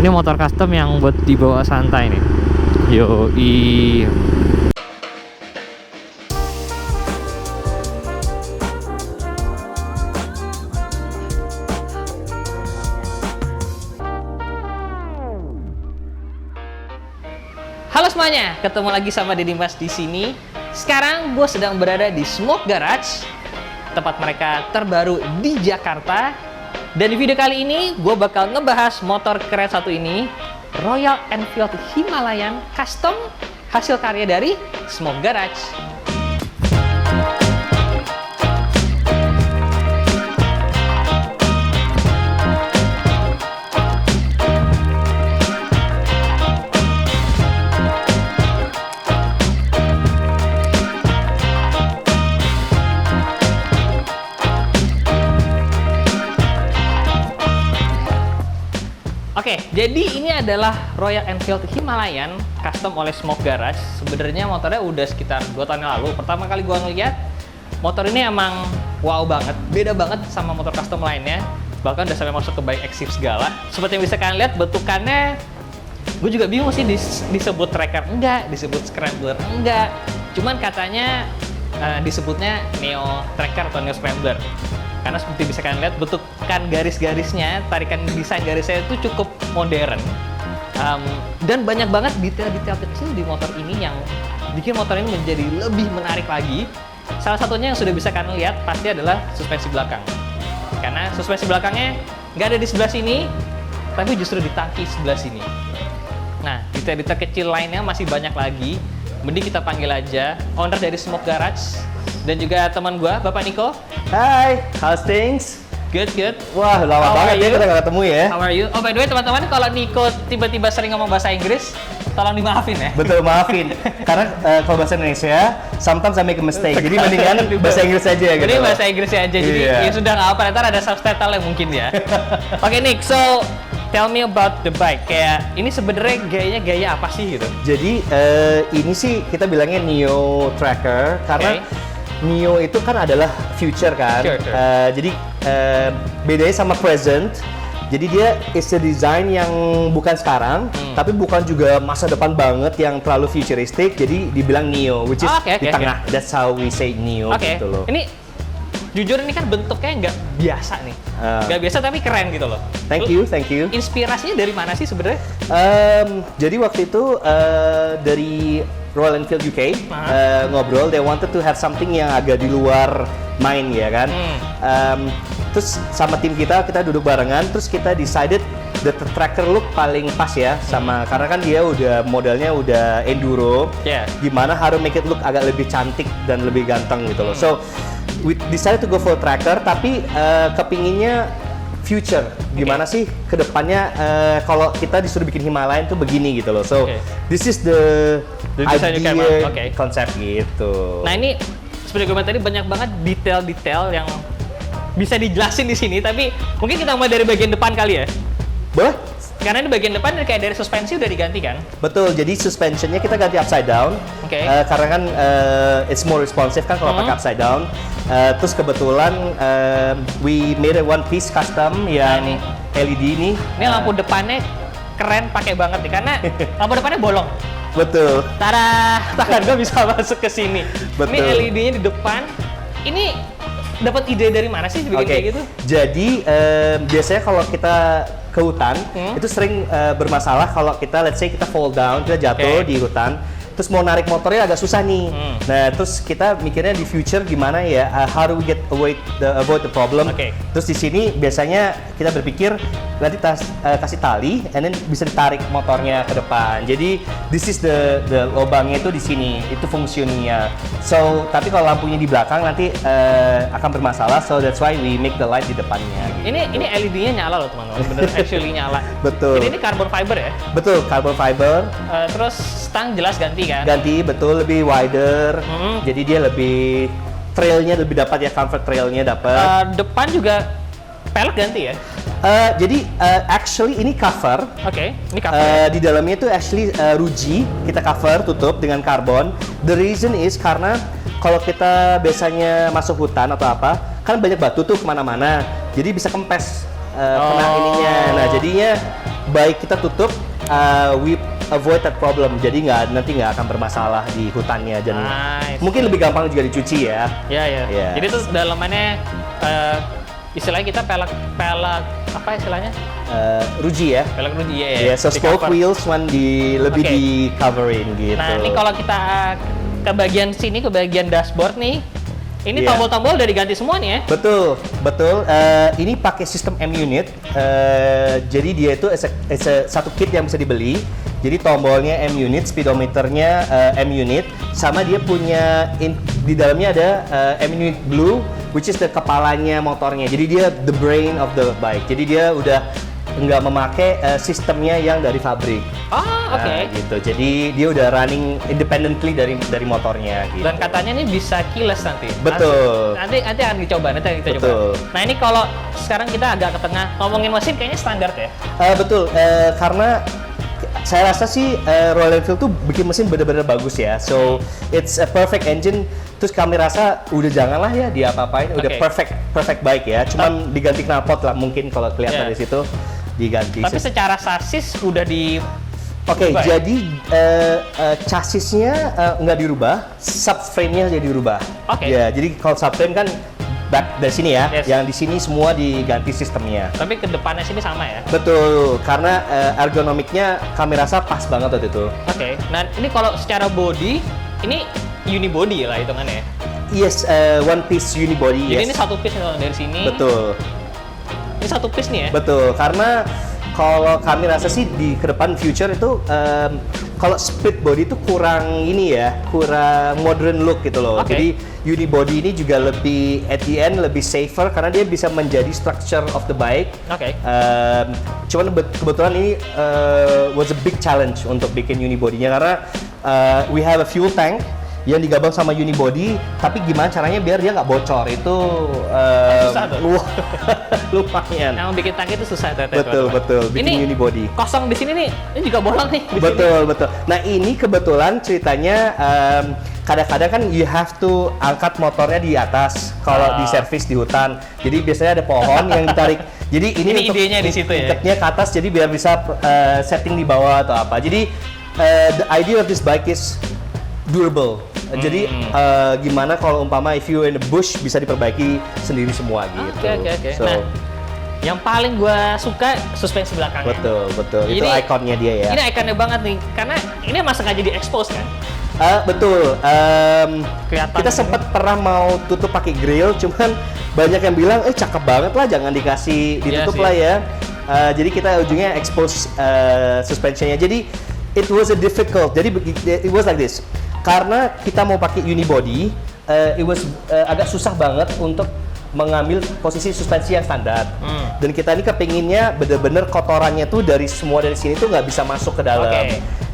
Ini motor custom yang buat dibawa santai nih. Yoi. Halo semuanya, ketemu lagi sama Deddy Mas di sini. Sekarang gue sedang berada di Smoke Garage, tempat mereka terbaru di Jakarta. Dan di video kali ini gue bakal ngebahas motor keren satu ini, Royal Enfield Himalayan Custom, hasil karya dari Smoke Garage. Oke, jadi ini adalah Royal Enfield Himalayan custom oleh Smoke Garage. Sebenarnya motornya udah sekitar 2 tahun yang lalu. Pertama kali gua ngeliat motor ini emang wow banget, beda banget sama motor custom lainnya. Bahkan udah sampai masuk ke by Exif segala. Seperti yang bisa kalian lihat, bentukannya gue juga bingung sih disebut tracker enggak, disebut scrambler enggak. Cuman katanya disebutnya Neo Tracker atau Neo Scrambler. Karena seperti bisa kalian lihat, bentukan garis-garisnya, tarikan desain garisnya itu cukup modern. Dan banyak banget detail-detail kecil di motor ini yang bikin motor ini menjadi lebih menarik lagi. Salah satunya yang sudah bisa kalian lihat pasti adalah suspensi belakang. Karena suspensi belakangnya nggak ada di sebelah sini, tapi justru di tangki sebelah sini. Nah, detail-detail kecil lainnya masih banyak lagi. Mending kita panggil aja owner dari Smoke Garage dan juga teman gua, Bapak Niko. Hai, how's things? Good. Wah, lama banget ya kita nggak ketemu ya. How are you? Oh, by the way, teman-teman, kalau Niko tiba-tiba sering ngomong bahasa Inggris, tolong dimaafin ya. Betul, maafin. Karena kalau bahasa Indonesia, sometimes I make a mistake. Jadi mendingan bahasa Inggris aja gitu. Jadi bahasa Inggrisnya aja. Jadi ya sudah nggak apa, ntar ada subtitle yang mungkin ya. Oke, Nick, so tell me about the bike. Kayak ini sebenarnya gayanya gaya apa sih gitu? Jadi ini sih kita bilangnya Neo Tracker karena Neo itu kan adalah future kan. Sure. Jadi bedanya sama present. Jadi dia is a design yang bukan sekarang, tapi bukan juga masa depan banget yang terlalu futuristic. Jadi dibilang Neo, which is di tengah. That's how we say Neo gitu loh. Ini jujur ini kan bentuknya nggak biasa nih. Nggak biasa tapi keren gitu loh. Thank you. Inspirasinya dari mana sih sebenarnya? Jadi waktu itu dari Royal Enfield UK ngobrol, they wanted to have something yang agak di luar main ya kan. Terus sama tim kita duduk barengan, terus kita decided the tracker look paling pas ya sama karena kan dia udah modelnya udah enduro. Gimana harus make it look agak lebih cantik dan lebih ganteng gitu loh. So we decided to go for tracker, tapi kepinginnya future. Gimana sih kedepannya kalau kita disuruh bikin Himalayan tuh begini gitu loh. So this is the idea konsep gitu. Nah ini seperti gue bilang tadi banyak banget detail-detail yang bisa dijelasin di sini. Tapi mungkin kita mulai dari bagian depan kali ya. Boleh? Karena di bagian depan kayak dari suspensi udah diganti kan? Betul, jadi suspensionnya kita ganti upside down. Karena kan it's more responsive kan kalau pakai upside down. Terus kebetulan we made a one piece custom yang LED ini. Ini lampu depannya keren, pakai banget nih karena lampu depannya bolong. Betul. Tada, tangan gue bisa masuk ke sini. Betul. Ini LED-nya di depan. Ini dapat ide dari mana sih bikin kayak gitu? Jadi biasanya kalau kita ke hutan itu sering bermasalah kalau kita let's say kita fall down, kita jatuh di hutan, terus mau narik motornya agak susah nih. Nah, terus kita mikirnya di future gimana ya, how do we get avoid the problem. Terus di sini biasanya kita berpikir nanti kasih tali and then bisa ditarik motornya ke depan. Jadi this is the lubangnya itu di sini, itu fungsinya. So, tapi kalau lampunya di belakang nanti akan bermasalah. So that's why we make the light di depannya. Gitu. Ini LED-nya nyala loh teman-teman, bener actually nyala. Betul. Ini carbon fiber ya? Betul, carbon fiber. Terus stang jelas ganti kan? Ganti, betul, lebih wider. Jadi dia lebih trailnya lebih dapat ya, comfort trailnya dapat. Depan juga pelek ganti ya? Jadi actually ini cover. Ini cover. Di dalamnya itu actually ruji kita cover tutup dengan karbon. The reason is karena kalau kita biasanya masuk hutan atau apa, kan banyak batu tuh kemana-mana. Jadi bisa kempes kena ininya. Nah jadinya baik kita tutup, we avoid that problem. Jadi nanti nggak akan bermasalah di hutannya dan mungkin lebih gampang juga dicuci ya. Iya. Jadi itu dalamannya istilahnya kita pelek apa istilahnya? Ruji ya. Pelek ruji ya. So spoke wheels lebih di coverin gitu. Nah ini kalau kita ke bagian sini, ke bagian dashboard nih, ini tombol-tombol udah diganti semua nih ya? Betul. Ini pakai sistem M-Unit. Jadi dia itu satu kit yang bisa dibeli. Jadi tombolnya M-Unit, speedometernya M-Unit, sama dia punya di dalamnya ada M-Unit Blue, which is the kepalanya motornya. Jadi dia the brain of the bike. Jadi dia udah nggak memakai sistemnya yang dari pabrik. Oke. Gitu. Jadi dia udah running independently dari motornya. Gitu. Dan katanya ini bisa keyless nanti. Betul. Nanti akan dicoba, coba. Nah ini kalau sekarang kita agak ke tengah, ngomongin mesin kayaknya standar ya? Betul. Karena saya rasa sih Royal Enfield tuh bikin mesin bener-bener bagus ya. So it's a perfect engine. Terus kami rasa udah janganlah ya dia apa-apain. Udah perfect bike ya. Cuman diganti knalpot lah mungkin kalau kelihatan di situ diganti. Tapi secara sasis udah di jadi chassisnya nggak dirubah, subframe-nya jadi dirubah. Ya, jadi kalau subframe kan back dari sini ya, yang di sini semua diganti sistemnya. Tapi ke depannya sini sama ya? Betul, karena ergonomiknya kami rasa pas banget waktu itu. Nah ini kalau secara body, ini unibody lah hitungannya. Yes, one piece unibody. Jadi ini satu piece dari sini. Betul. Ini satu piece nih ya? Betul, karena kalau kami rasa sih di ke depan future itu kalau split body itu kurang modern look gitu loh. Jadi unibody ini juga lebih at the end lebih safer karena dia bisa menjadi structure of the bike. Cuman kebetulan ini was a big challenge untuk bikin unibody-nya karena we have a fuel tank yang digabung sama unibody, tapi gimana caranya biar dia nggak bocor itu susah tuh. Lumayan. Yang bikin tangki itu susah Betul. Bikin ini unibody. Kosong di sini nih, ini juga bolong nih. Betul. Nah ini kebetulan ceritanya kadang-kadang kan you have to angkat motornya di atas kalau di servis di hutan. Jadi biasanya ada pohon yang ditarik. Jadi ini untuk idenya di situ ya. Ikatnya ke atas jadi biar bisa setting di bawah atau apa. Jadi the idea of this bike is durable. Jadi gimana kalau umpama if you in the bush bisa diperbaiki sendiri semua gitu. Oke. So, nah, yang paling gue suka suspensi belakangnya. Betul. Itu ikonnya dia ya. Ini ikonnya banget nih, karena ini emang sengaja di-expose kan? Betul. Kelihatan kita sempat pernah mau tutup pakai grill, cuman banyak yang bilang, cakep banget lah, jangan dikasih ditutup lah ya. Jadi kita ujungnya expose suspensionnya. Jadi it was a difficult. Jadi it was like this. Karena kita mau pakai unibody, it was agak susah banget untuk mengambil posisi suspensi yang standar. Dan kita ini kepinginnya bener-bener kotorannya tuh dari sini tuh nggak bisa masuk ke dalam.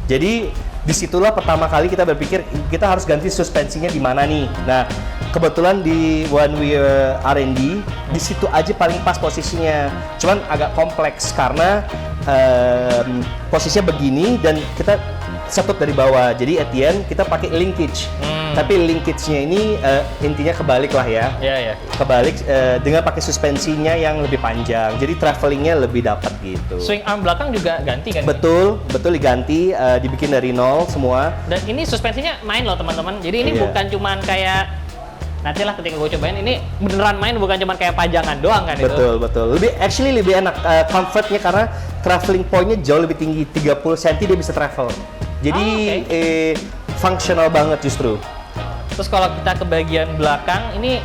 Jadi disitulah pertama kali kita berpikir kita harus ganti suspensinya di mana nih. Nah kebetulan di One Wheel R&D di situ aja paling pas posisinya. Cuman agak kompleks karena posisinya begini dan kita setut dari bawah, jadi at the end kita pakai linkage. Tapi linkage-nya ini intinya kebalik lah ya. Kebalik dengan pakai suspensinya yang lebih panjang, jadi travelingnya lebih dapat gitu. Swing arm belakang juga ganti kan? Betul diganti, dibikin dari nol semua. Dan ini suspensinya main loh teman-teman, jadi ini bukan cuman kayak nantilah ketika gue cobain, ini beneran main, bukan cuma kayak pajangan doang kan. Betul. Lebih enak comfortnya karena traveling point-nya jauh lebih tinggi, 30 cm dia bisa travel. Jadi functional banget justru. Terus kalau kita ke bagian belakang, ini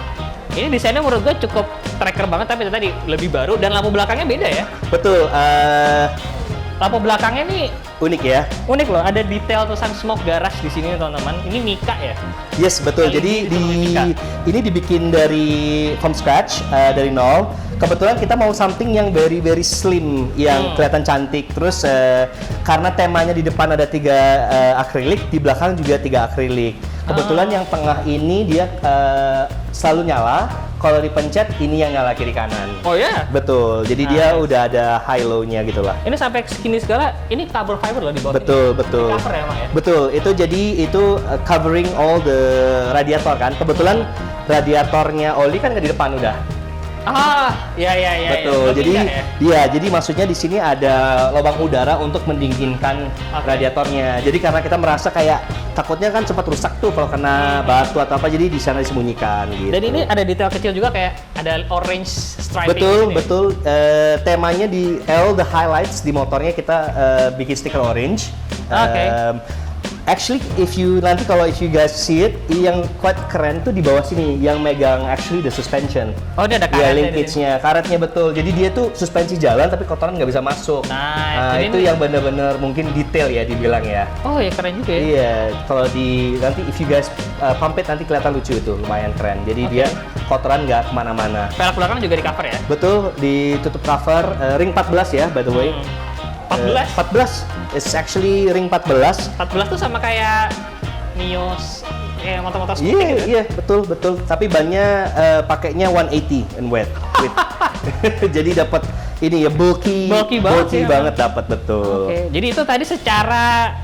desainnya menurut gue cukup tracker banget, tapi tadi lebih baru dan lampu belakangnya beda ya. Betul. Lampu belakangnya nih unik ya. Unik loh, ada detail tulisan Smoke Garage di sini teman-teman. Ini Mika ya? Yes, betul. Jadi ini dibikin from scratch, dari nol. Kebetulan kita mau something yang very slim, yang kelihatan cantik. Terus karena temanya di depan ada 3 akrilik, di belakang juga 3 akrilik. Kebetulan yang tengah ini dia selalu nyala. Kalau dipencet ini yang nyala kiri kanan. Oh ya? Betul. Jadi dia udah ada high low-nya gitu lah. Ini sampai segini segala, ini carbon fiber loh di bawah. Betul. Ini cover ya, Mak ya? Betul. Itu covering all the radiator kan. Kebetulan radiatornya oli kan nggak di depan udah. Iya. Betul. Lebih Jadi indah ya? jadi maksudnya di sini ada lubang udara untuk mendinginkan radiatornya. Jadi karena kita merasa kayak takutnya kan cepat rusak tuh kalau kena batu atau apa, jadi di sana disembunyikan gitu. Dan ini ada detail kecil juga kayak ada orange striping. Betul. Temanya di the highlights di motornya kita bikin stiker orange. Oke. Actually, if you guys see it, yang quite keren tuh di bawah sini, yang megang actually the suspension. Oh, dia ada Ya, karetnya. linkage-nya, karetnya betul. Jadi dia tuh suspensi jalan tapi kotoran nggak bisa masuk. Nah, Itu yang bener-bener mungkin detail ya dibilang ya. Oh ya, keren juga ya. Iya, kalau nanti if you guys pump it nanti kelihatan lucu itu, lumayan keren. Jadi dia kotoran nggak kemana-mana. Velg belakang juga di cover ya? Betul, ditutup cover ring 14 ya, by the way. 14. It's actually ring 14. 14 tuh sama kayak Mio motor-motor sporty gitu. Iya, betul. Tapi bannya pakainya 180 and wet. Jadi dapat ini ya bulky banget dapat betul. Oke, jadi itu tadi secara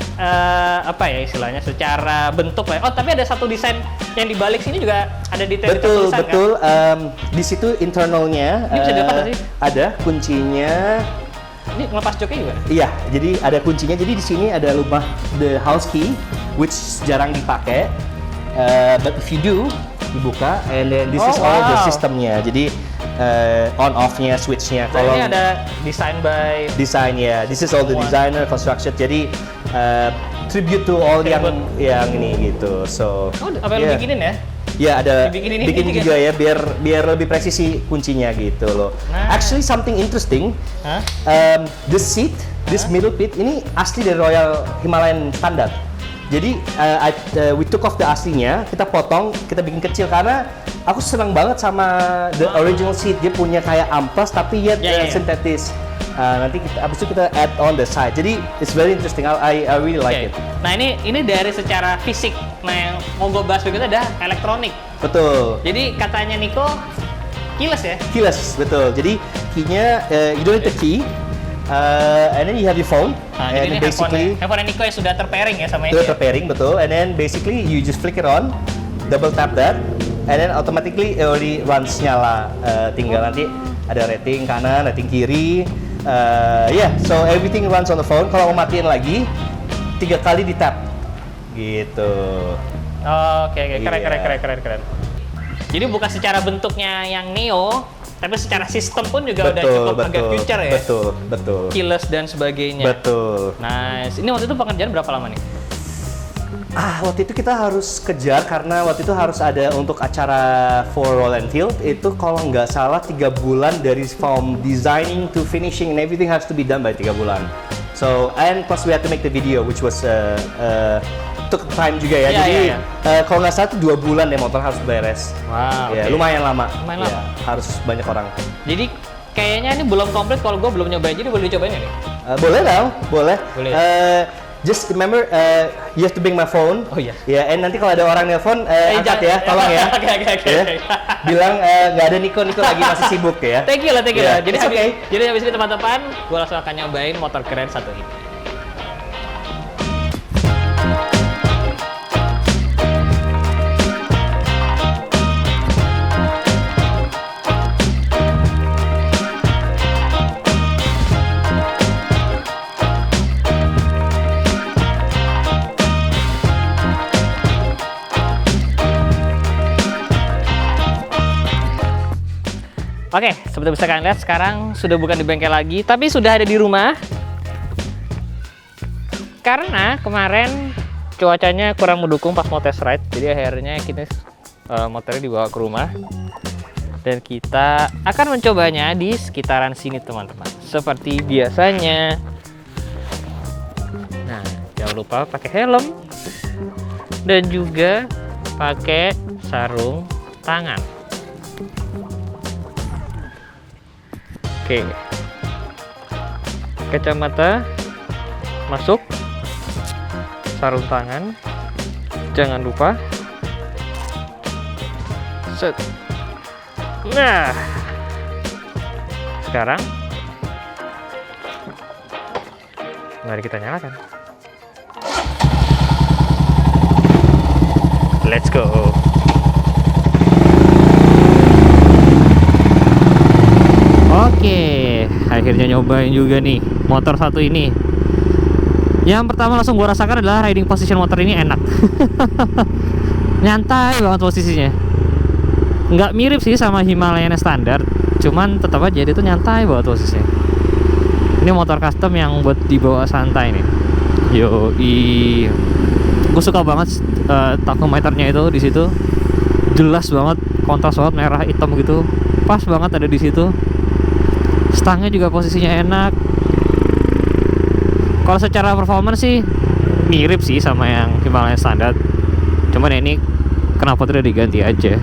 apa ya istilahnya, secara bentuk lah. Oh, tapi ada satu desain yang di balik sini juga ada detail tulisan Betul. kan? Di situ internalnya Ini bisa dilepas nggak sih? ada kuncinya. Ini ngelepas joknya juga? Iya, jadi ada kuncinya. Jadi di sini ada lubang the house key, which jarang dipakai. But if you do, dibuka, and then this is all the systemnya. Jadi on off-nya, switch-nya. Kalau ini ada design ya. This is all the designer construction. Jadi tribute to all yang ini gitu. So. Apa yang lu bikinin ya? Ya ada bikin juga ya biar lebih presisi kuncinya gitu loh. Actually something interesting. This middle pit ini asli dari Royal Himalayan Standard. Jadi we took off the aslinya, kita potong, kita bikin kecil karena aku senang banget sama the original seat. Dia punya kayak amplas tapi yet sintetis. Nanti abis itu kita add on the side. Jadi it's very interesting. I really like it. Nah ini dari secara fisik. Nah yang mau gue bahas berikutnya ada elektronik. Betul. Jadi katanya Nico keyless ya? Keyless, betul. Jadi key-nya you don't need the key. And then you have your phone. Jadi ini handphone Nico yang sudah terpairing ya sama ini. Sudah terpairing, betul. And then basically you just flick it on, double tap that, and then automatically it already runs nyala. Tinggal nanti ada rating kanan, rating kiri. So everything runs on the phone. Kalau mau matiin lagi, 3 kali di tap. Gitu. Oke, keren. Jadi bukan secara bentuknya yang Neo, tapi secara sistem pun juga udah cukup agak future ya. Betul. Keyless dan sebagainya. Betul. Nice. Ini waktu itu pengerjaan berapa lama nih? Waktu itu kita harus kejar karena waktu itu harus ada untuk acara for Royal Enfield itu kalau nggak salah 3 bulan dari from designing to finishing and everything has to be done by 3 bulan. So and plus we had to make the video which was took time juga ya. Jadi kalau nggak salah itu 2 bulan deh motor harus beres. Wow. Ya, lumayan lama. Lumayan lama. Harus banyak orang. Jadi kayaknya ini belum komplit kalau gue belum nyobain, jadi boleh dicobain nggak nih? Boleh dong, boleh. Just remember, you have to bring my phone. Oh iya. Ya, and nanti kalau ada orang nelpon, angkat ya, tolong ya. Oke. Bilang nggak ada Nico lagi masih sibuk ya. Thank you lah. Yeah, Jadi it's okay. habis ini teman-teman, gue langsung akan nyobain motor keren satu ini. Oke, seperti bisa kalian lihat sekarang sudah bukan di bengkel lagi, tapi sudah ada di rumah. Karena kemarin cuacanya kurang mendukung pas mau test ride, jadi akhirnya kita motornya dibawa ke rumah. Dan kita akan mencobanya di sekitaran sini teman-teman, seperti biasanya. Nah, jangan lupa pakai helm dan juga pakai sarung tangan. Oke, kacamata masuk, sarung tangan jangan lupa. Set. Nah, sekarang mari kita nyalakan. Let's go. Oke, akhirnya nyobain juga nih motor satu ini. Yang pertama langsung gua rasakan adalah riding position motor ini enak. Nyantai banget posisinya. Nggak mirip sih sama Himalaya standar, cuman tetap aja dia tuh nyantai banget posisinya. Ini motor custom yang buat dibawa santai nih. Yoi. Gue suka banget tachometernya itu di situ. Jelas banget, kontras banget, merah hitam gitu. Pas banget ada di situ. Stangnya juga posisinya enak. Kalau secara performance sih mirip sih sama yang Himalaya standar. Cuman ya ini kenapa tidak diganti aja.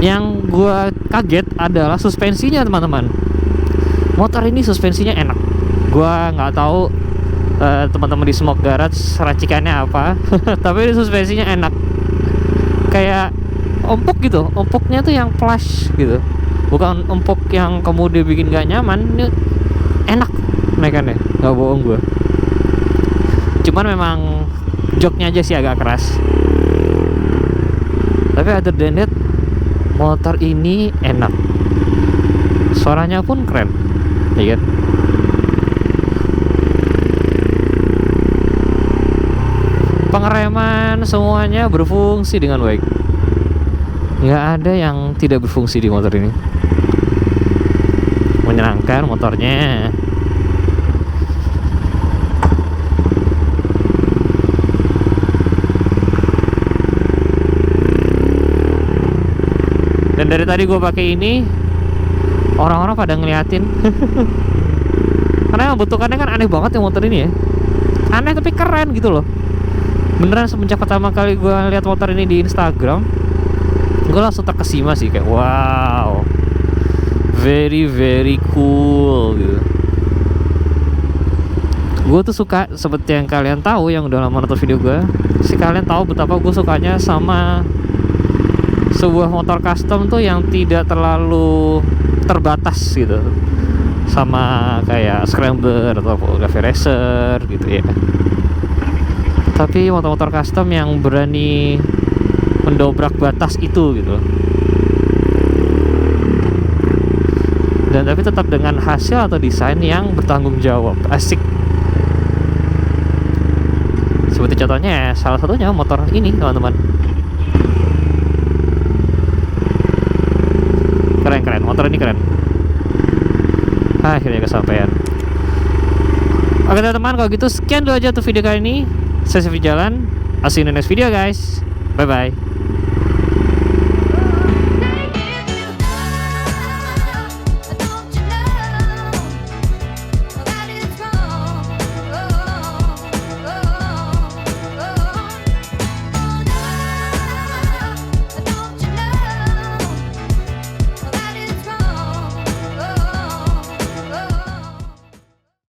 Yang gua kaget adalah suspensinya, teman-teman. Motor ini suspensinya enak. Gua nggak tahu teman-teman di Smoke Garage racikannya apa. Tapi ini suspensinya enak. Kayak empuk gitu. Empuknya tuh yang plush gitu. Bukan empuk yang kemudian bikin gak nyaman. Ini enak naikannya, nggak bohong gue. Cuman memang joknya aja sih agak keras. Tapi other than that, motor ini enak. Suaranya pun keren, ya kan? Pengereman semuanya berfungsi dengan baik. Nggak ada yang tidak berfungsi di motor ini. Menyenangkan motornya. Dan dari tadi gue pakai ini, orang-orang pada ngeliatin. Karena bentukannya kan aneh banget ya motor ini ya. Aneh tapi keren gitu loh. Beneran semenjak pertama kali gue lihat motor ini di Instagram, gue langsung terkesima sih, kayak wow, very very cool gitu. Gue tuh suka, seperti yang kalian tahu yang udah lama nonton video gue, kalian tahu betapa gue sukanya sama sebuah motor custom tuh yang tidak terlalu terbatas gitu, sama kayak Scrambler atau Cafe Racer gitu ya. Tapi motor-motor custom yang berani mendobrak batas itu gitu. Dan tapi tetap dengan hasil atau desain yang bertanggung jawab. Asik. Seperti contohnya salah satunya motor ini, teman-teman. Keren, motor ini keren. Akhirnya kesampaian. Oke teman-teman, kalau gitu sekian dulu aja tuh video kali ini. Saya Sivi Jalan. I'll see you in the next video guys. Bye bye.